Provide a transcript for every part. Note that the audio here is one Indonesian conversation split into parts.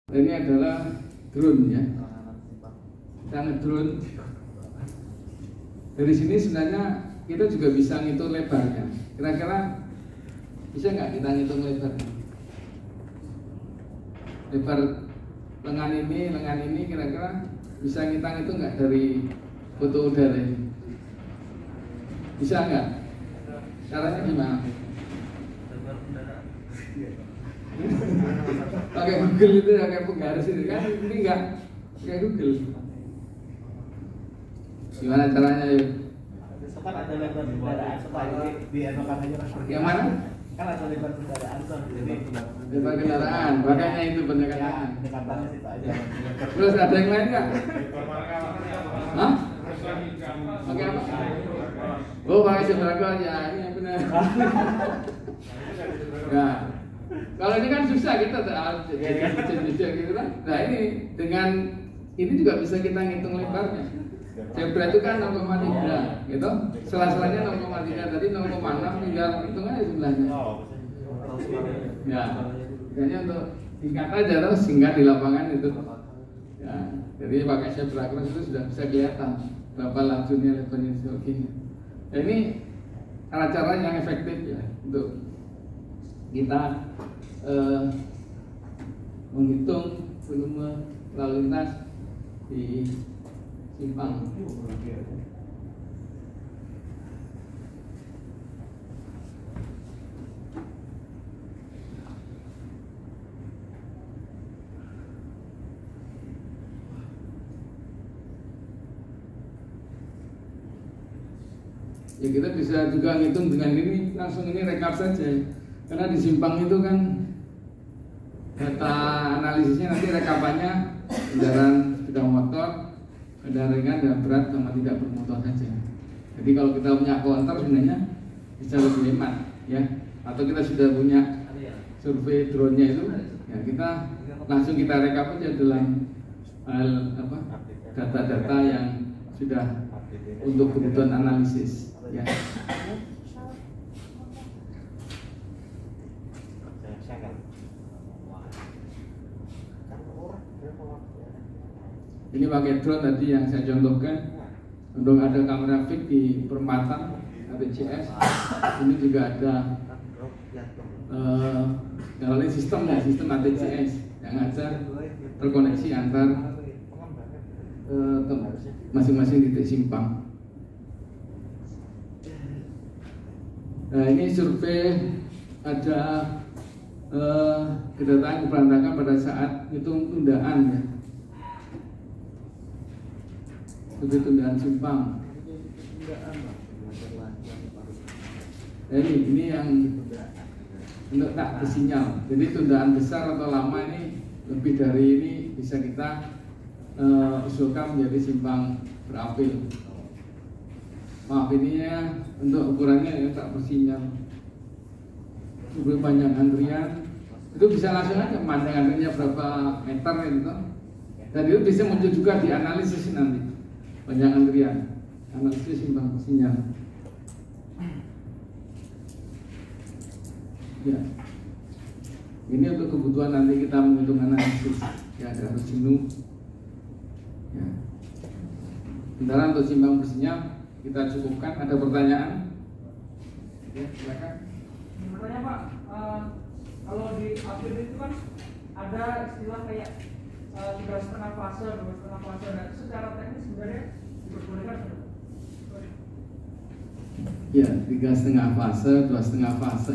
Ini adalah drone ya. Kita drone. Dari sini sebenarnya kita juga bisa ngitung lebarnya. Kira-kira bisa nggak kita ngitung lebarnya? Lebar lengan ini kira-kira bisa kita ngitung nggak dari foto udara ini? Bisa nggak? Caranya gimana? Pakai Google itu ya, kayak penggaris itu kan? Ini enggak pakai Google. Gimana caranya yuk? Kan ada lebar kendaraan supaya dianokan aja kan. Yang mana? Kan ada lebar kendaraan tuh. Jadi lebar kendaraan, makanya itu pendekatan. Pendekatannya situ aja. Terus ada yang lain nggak? Hah? Pakai apa? Oh, pakai seberapa aja, ini yang benar. Nah, kalau ini kan susah kita harus jejak gitu kan. Nah ini dengan ini juga bisa kita ngitung lebarnya. Zebra itu kan 0,3 gitu. Sela-selanya 0,3 tadi 0,6 tinggal hitung aja sebelahnya. Ya, makanya untuk singkat aja terus singkat di lapangan itu. Ya, jadi pakai zebra cross itu sudah bisa kelihatan berapa lajurnya lebarnya sebagainya. Nah, ini cara-cara yang efektif ya untuk kita menghitung volume lalu lintas di simpang. Ya kita bisa juga ngitung dengan ini, langsung ini rekap saja. Karena di simpang itu kan data analisisnya nanti rekapannya kendaraan sepeda motor, kendaraan ringan dan berat sama tidak bermotor saja. Jadi kalau kita punya counter sebenarnya bisa lebih hemat ya. Atau kita sudah punya survei drone-nya itu, ya kita langsung kita rekap aja dalam data-data yang sudah untuk kebutuhan analisis ya. Ini pakai drone tadi yang saya contohkan untuk ada kamera fix di perempatan ATCS. Ini juga ada sistem ATCS yang ada terkoneksi antar masing-masing titik simpang. Nah ini survei ada kedatangan keberantakan pada saat hitung tundaan ya. Survei tundaan simpang. Nah, ini yang untuk tak bersinyal. Jadi tundaan besar atau lama ini lebih dari ini bisa kita usulkan menjadi simpang berapil. Maaf ini ya untuk ukurannya ya tak bersinyal. Lebih panjang antrian itu bisa langsung aja panjang antriannya berapa meter gitu. Dan itu bisa muncul juga di analisis nanti panjang antrian, analisis simpang bersinyal. Ya, ini untuk kebutuhan nanti kita menghitung analisis. Ya ada jenuh. Ya. Sementara untuk simpang bersinyal kita cukupkan. Ada pertanyaan? Ya, silakan. Sebenarnya Pak, kalau di update itu kan ada istilah kayak 3,5 fase, 2,5 fase. Nah, itu secara teknis sebenarnya diperbolehkan? Ya, 3,5 fase, 2,5 fase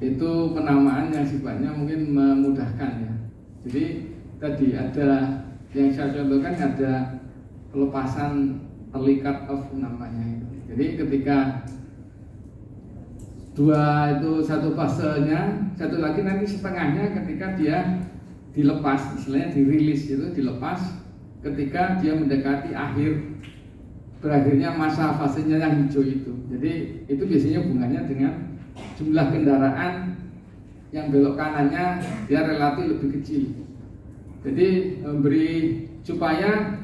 itu penamaan yang sifatnya mungkin memudahkan ya. Jadi tadi ada yang saya contohkan ada pelepasan early cut off namanya. Jadi ketika dua itu satu fasenya, satu lagi nanti setengahnya ketika dia dilepas, istilahnya dirilis itu dilepas ketika dia mendekati berakhirnya masa fasenya yang hijau itu. Jadi itu biasanya hubungannya dengan jumlah kendaraan yang belok kanannya dia relatif lebih kecil. Jadi memberi supaya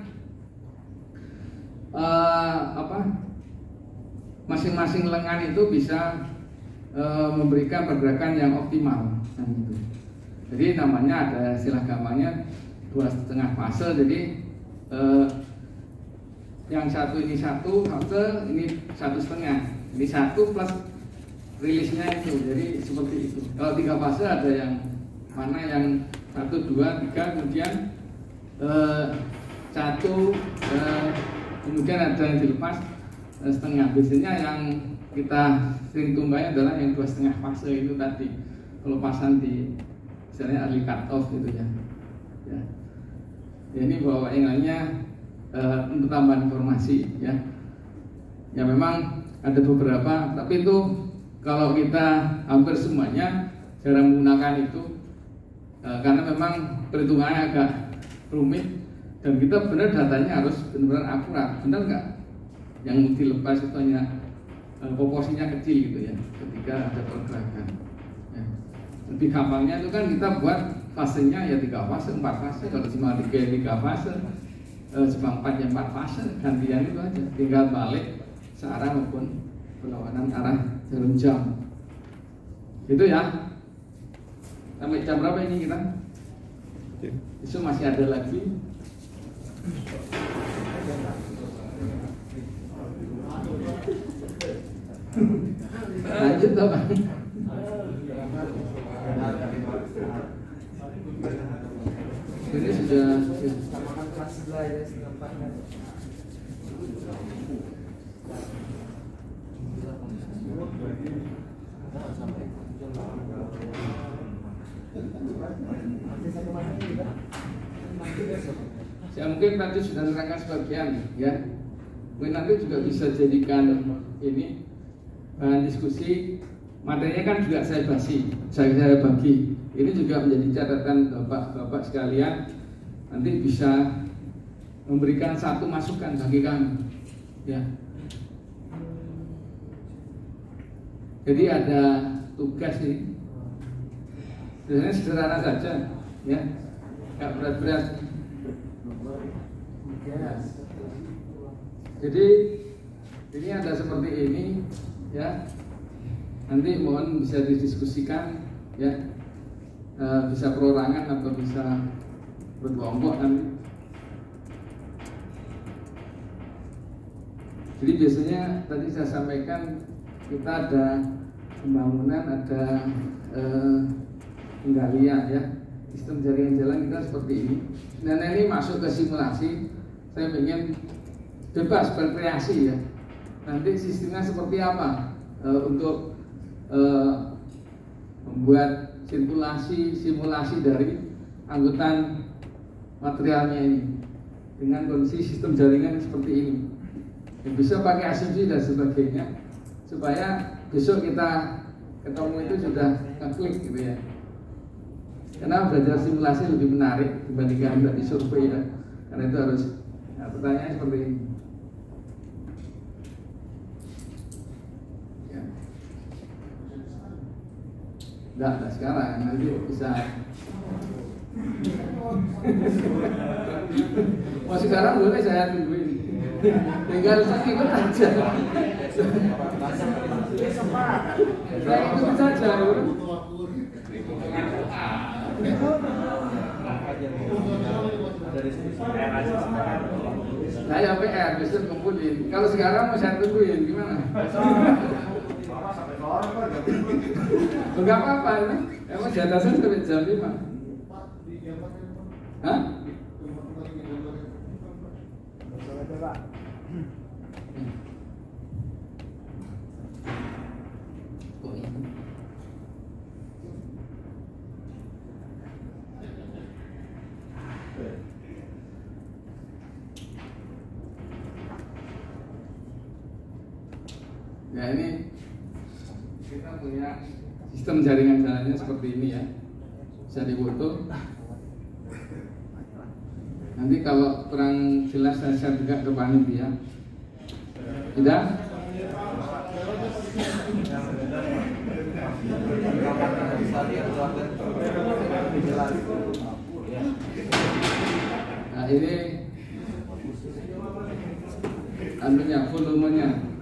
masing-masing lengan itu bisa memberikan pergerakan yang optimal. Jadi namanya ada istilah gampangnya 2,5 fase. Jadi yang satu ini 1 fase, ini 1,5. Ini 1 plus rilisnya itu. Jadi seperti itu. Kalau 3 fase ada yang mana yang 1, 2, 3, kemudian 1, kemudian ada yang dilepas setengah. Biasanya yang kita sering tumbai adalah yang 2,5 fase itu tadi, pelepasan di misalnya early cut off gitu ya. Ya, ini bahwa ingatnya untuk tambahan informasi ya. Ya memang ada beberapa, tapi itu kalau kita hampir semuanya jarang menggunakan itu karena memang perhitungannya agak rumit dan kita benar datanya harus benar-benar akurat, benar nggak? Yang dilepas itu hanya proporsinya kecil gitu ya ketika ada pergerakan. Ya. Lebih gampangnya itu kan kita buat fasenya ya 3 fase, 4 fase. Kalau cuma 3 fase, cuma 4 ya 4 fase, gantian itu aja. Tinggal balik searah maupun berlawanan arah jarum jam. Gitu ya. Sampai jam berapa ini kita? Besok masih ada lagi. Lanjut apa? Ini sudah ya mungkin nanti sudah nerangkan sebagian ya. Mungkin nanti juga bisa jadikan ini bahan diskusi. Materinya kan juga saya bagi. Ini juga menjadi catatan bapak-bapak sekalian. Nanti bisa memberikan satu masukan bagi kami. Ya. Jadi ada tugas ini. Biasanya sederhana saja, ya, nggak berat-berat. Jadi ini ada seperti ini, ya. Nanti mohon bisa didiskusikan, ya, bisa perorangan atau bisa berkelompok nanti. Jadi biasanya tadi saya sampaikan kita ada pembangunan, ada penggalian ya, sistem jaringan jalan kita seperti ini. Dan ini masuk ke simulasi, saya ingin bebas berkreasi ya. Nanti sistemnya seperti apa untuk membuat simulasi dari angkutan materialnya ini dengan kondisi sistem jaringan seperti ini. Yang bisa pakai asumsi dan sebagainya supaya besok kita ketemu itu sudah ngeklik gitu ya. Karena belajar simulasi lebih menarik dibandingkan dari survei ya. Karena itu harus pertanyaan seperti ini. Ya. Enggak sekarang, nanti bisa. Oh sekarang boleh saya tungguin. Tinggal saya ikut aja. Saya ikut saja. Saya PR besok kumpulin. Kalau sekarang mau saya tungguin gimana? Enggak apa-apa, emang jatasan sampai jam 5. Hah? Ya ini kita punya sistem jaringan jalannya seperti ini ya, bisa difoto. Nanti kalau kurang jelas saya share juga ke panitia. Tidak? Nah ini anunya volumenya.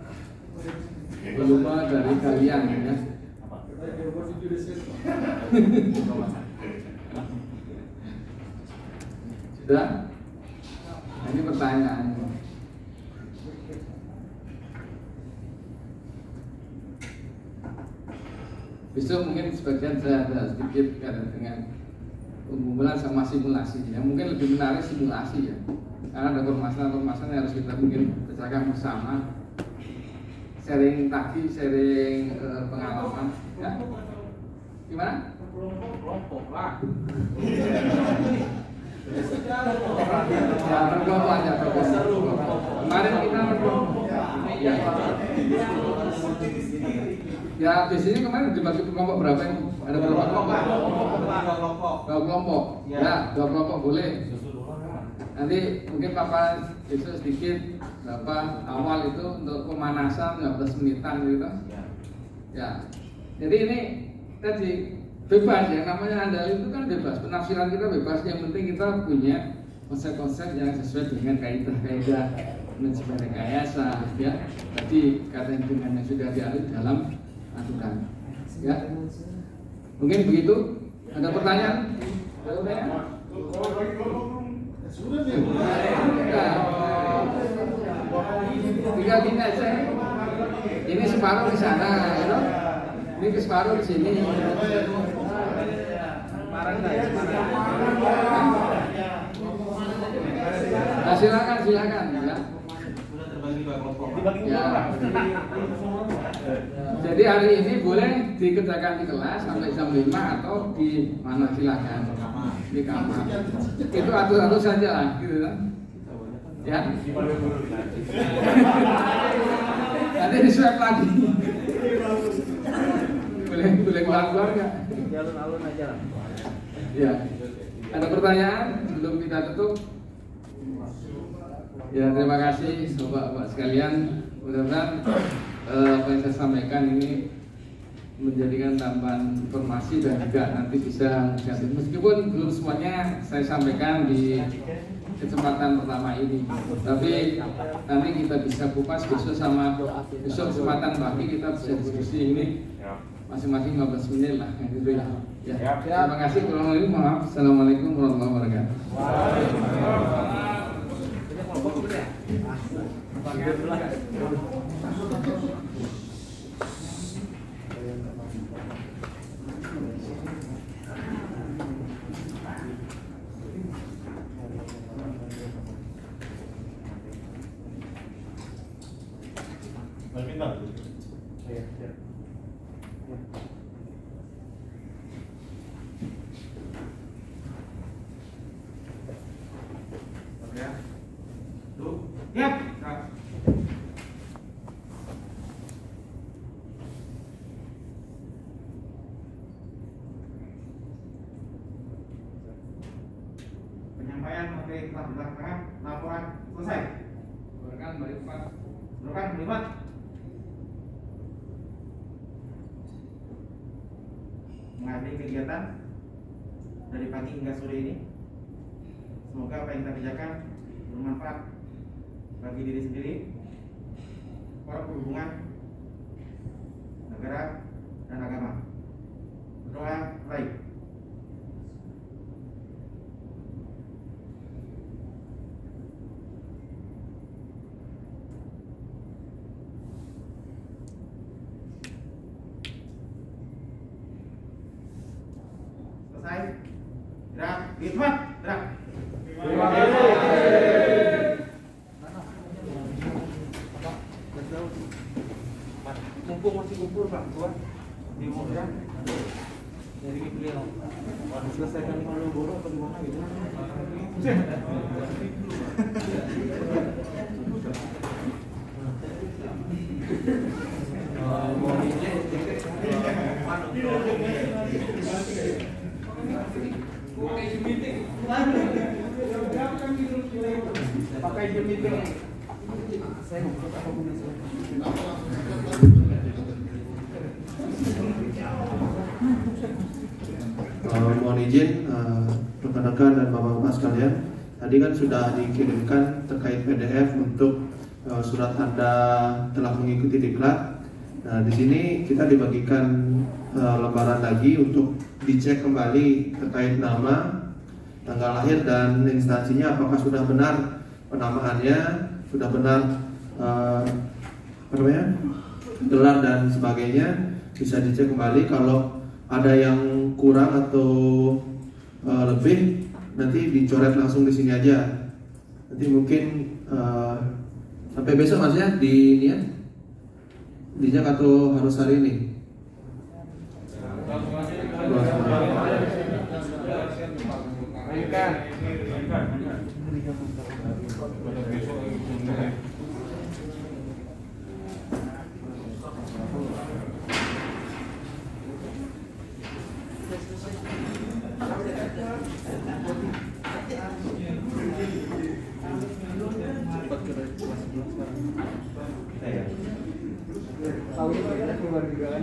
Volume dari kalian ya. Sudah? Nah, ini pertanyaannya. Besok mungkin sebagian saya ada sedikit dengan pengumpulan sama simulasi. Yang mungkin lebih menarik simulasi ya, karena ada permasalahan-permasalahan yang harus kita mungkin bicarakan bersama, sharing tadi, sharing pengalaman. Ya. Gimana? Kelompok lah. Ya, berkelompok aja. Kemarin kita berkelompok. Ya, di sini kemarin dibagi kelompok berapa ini? Ada berapa kelompok? Dua kelompok. Ya, dua kelompok boleh. Nanti mungkin Papa besok sedikit berapa awal itu untuk pemanasan 15 menitan gitu. Ya. Jadi ini tadi bebas, yang namanya andal itu kan bebas, penafsiran kita bebas. Yang penting kita punya konsep-konsep yang sesuai dengan kaidah-kaidah manajemen rekayasa, ya. Tadi kata dengan yang sudah dialih dalam aturan, ya. Mungkin begitu. Ada pertanyaan? Ada pertanyaan? Tinggal gini aja. Ini separuh di sana, ya. Ini separuh di sini. Nah, silakan ya. Ya. Jadi hari ini boleh dikerjakan di kelas sampai jam 5 atau di mana silakan. Di kamar. Itu atur-atur saja lah, gitu kan. Ya. Nanti di-swab lagi. Boleh keluar nggak? Alun-alun aja lah. Ya. Ada pertanyaan sebelum kita tutup? Ya, terima kasih Bapak sekalian. Mudah-mudahan apa yang saya sampaikan ini menjadikan tambahan informasi dan juga nanti bisa meskipun belum semuanya saya sampaikan di kesempatan pertama ini, tapi nanti kita bisa kupas besok sama besok kesempatan pagi kita bisa diskusi ini masing-masing 15 menit lah gitu ya. Ya. Terima kasih. Kurang lebih maaf. Assalamualaikum warahmatullahi wabarakatuh. Penyampaian materi telah dilaksanakan, laporan selesai. Silakan Mbak Melibat. Menghadiri kegiatan dari pagi hingga sore ini. Semoga apa yang kita kerjakan bermanfaat bagi diri sendiri, para perhubungan, negara, dan agama. Berdoa baik. Selesai. Gerak, di tempat, gerak. Terima kasih. Mumpung masih kumpul Pak, buat di Mogra dari beliau. Selesaikan di Malioboro atau di mana gitu. Pakai Zoom meeting. Saya mau apa pun mohon izin rekan-rekan dan bapak-bapak sekalian, tadi kan sudah dikirimkan terkait PDF untuk surat Anda telah mengikuti diklat. Nah, di sini kita dibagikan lembaran lagi untuk dicek kembali terkait nama, tanggal lahir dan instansinya apakah sudah benar penamaannya, sudah benar gelar dan sebagainya, bisa dicek kembali. Kalau ada yang kurang atau lebih, nanti dicoret langsung di sini aja. Nanti mungkin sampai besok Mas ya dicek atau harus hari ini? Tahu kan keluar juga kan.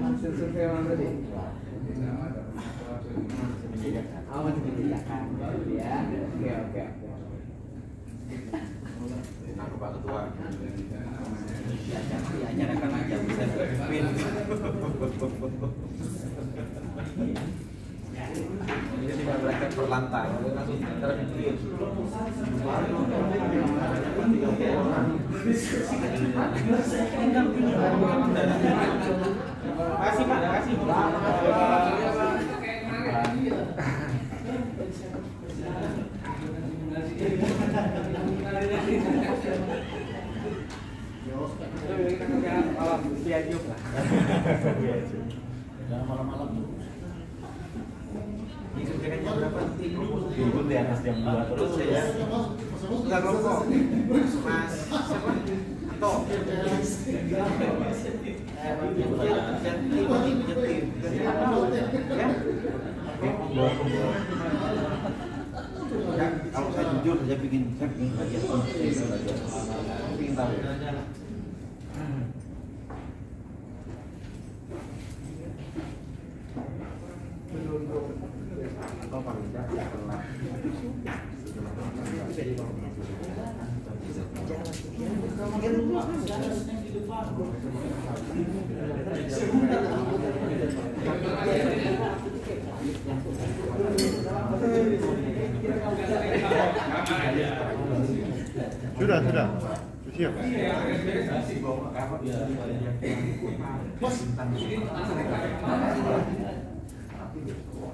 Hasil survei orang tadi. Oh, masih dikerjakan. Ya, oke. Aku Pak Ketua. Diajarkan aja bisa win. Ini tidak belajar perlantai, langsung terpikir. Kasih Pak, kasih. Jangan malam-malam tuh. Ini kerjanya berapa? Ribut di atas jam 2 terus ya. Enggak rokok. Mas, siapa? Toh. Ya, kalau saya jujur, saya ingin belajar. Ingin tahu. Atau paling tidak setelah Sudah. Siap.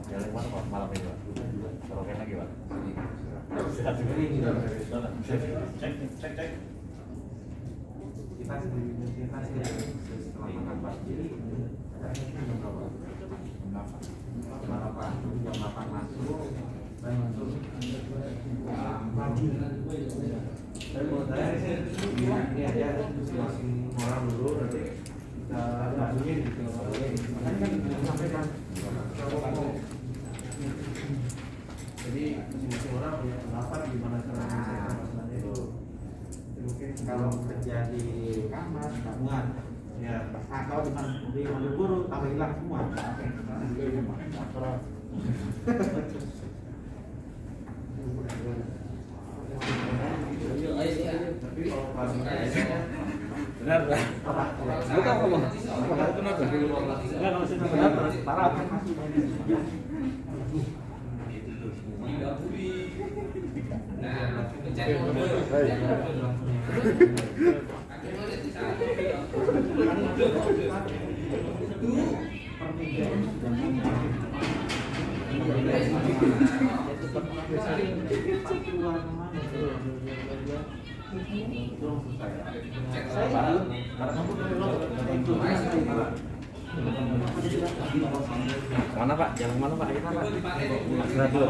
Jalan mana Pak malam ini Pak? Serokan lagi Pak? Cek. Kita setelah makan pagi jam 8 masuk. Saya masuk. Ini aja masing orang dulu nanti kita gabungin gitu. Kan sampaikan. Jadi masing-masing orang punya pendapat gimana cara menyelesaikan masalahnya itu. Mungkin kalau kerja di kamar gabungan ya, nah kalau di mobil guru tambah hilang semua. Benar. Bukan ngomong. Kenapa? Enggak kalau sudah benar terus parah. Mana Pak? Jalan mana Pak? Kita Pak. Istirahat dulu.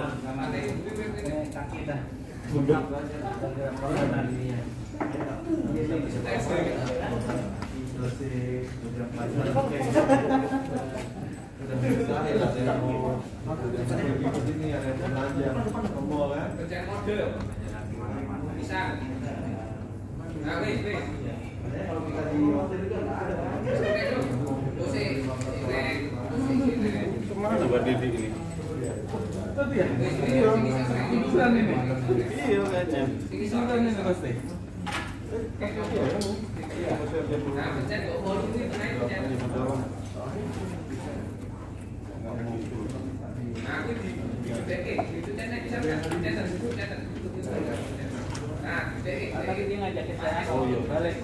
Kemana Pak Didi ini? Itu ya? Pingsan ini. Iya kayaknya. Pingsan ini pasti. Dia ngajakin saya balik.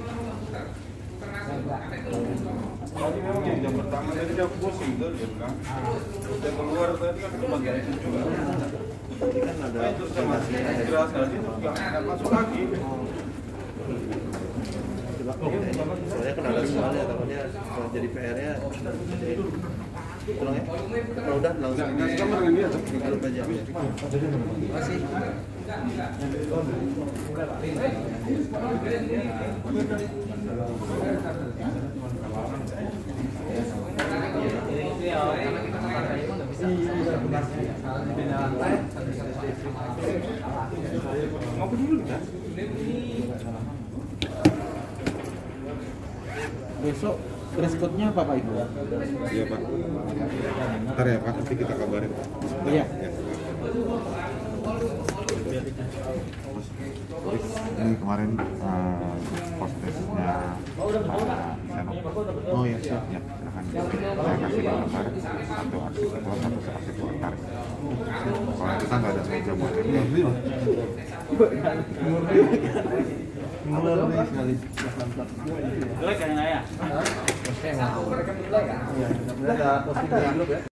Tadi memang jam pertama tadi dia pusing tuh dia bilang. Dia keluar tadi kan cuma dari situ juga. Kan ada itu sama jelas tadi itu nggak masuk lagi. Soalnya kan ada soalnya takutnya kalau jadi PR-nya pulang ya. Kalau udah langsung Nggak kamar dengan dia tuh. di grup aja. Masih. Mau ke dulu kita? Besok dress code-nya apa Pak Ibu? Iya Pak. Ntar ya Pak, nanti kita kabarin. Iya. Ini kemarin post testnya oh ya siap ya silakan saya kasih gambar satu arsitektur satu arsitektur kalau kita nggak ada meja buat ini Mulai sekali. Jelek kayaknya ya. Ada posting di grup ya.